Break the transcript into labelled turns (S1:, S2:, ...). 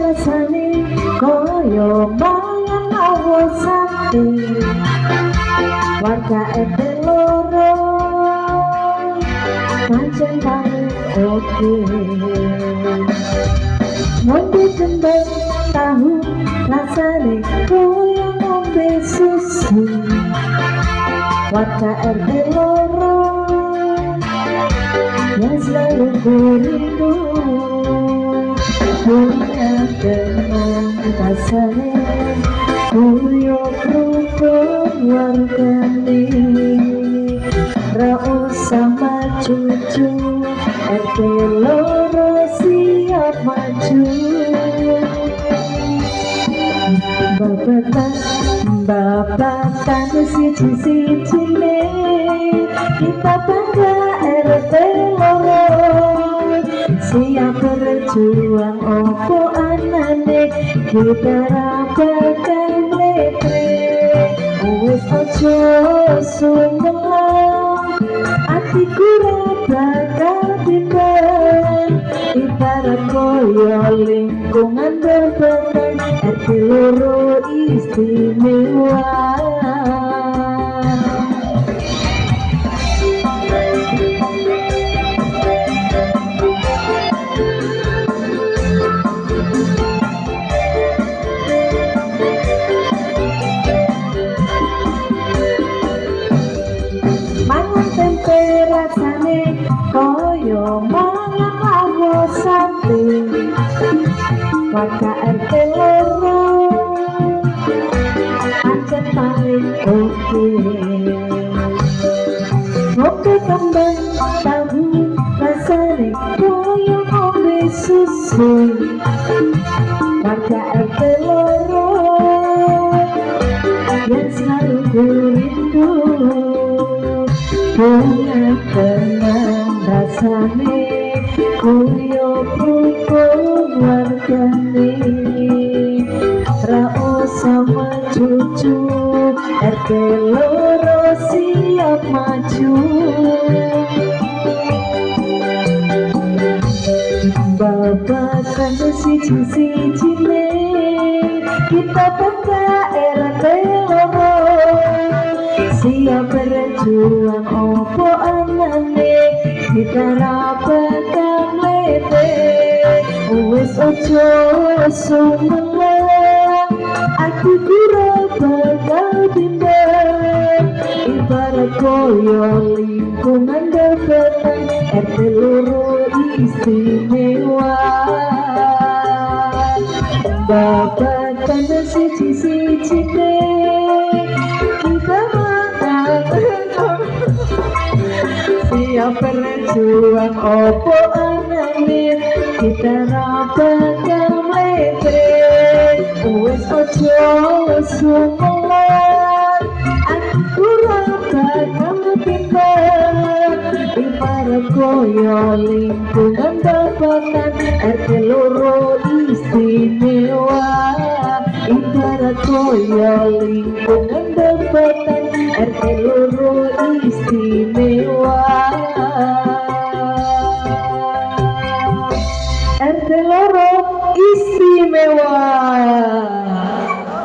S1: Rasane koyo mangan awo sate warga ete loro pancen paling oke ngombe jembek tahu rasane koyo ngombe susu warga ete loro yang selalu kurindu punya teman rasane kuyuk rukun wargane ra usah maju-maju RT loro siap maju babatan siji-sijine kita bangga RT loro siap berjuang opo anane kita bakal mletre wis aja sumelang atiku ra bakal timbang ibarat koyo lingkungan berbeda RT loro istimewa. Rasane koyo mangan awo sate warga RT loro pancen paling oke ngombe kembang tahu rasane koyo ngombe susu warga RT loro yang selalu kurindu punya teman rasane kuyuk rukun wargane ra usah maju-maju RT loro siap maju babatan siji-sijine kita bangga RT loro siap berjuang opo anane kita ra bakal mlete wis aja sumelang atiku ra bakal timbang ibarat koyo lingkungan berbeda RT loro istimewa babatan siji-sijine kita siap berjuang opo anane kita ra bakal mletre wis aja sumelang aku ra bakal timbang ibarat koyo lingkungan babatan RT loro istimewa ibarat koyo lingkungan babatan RT loro istimewa RT loro istimewa.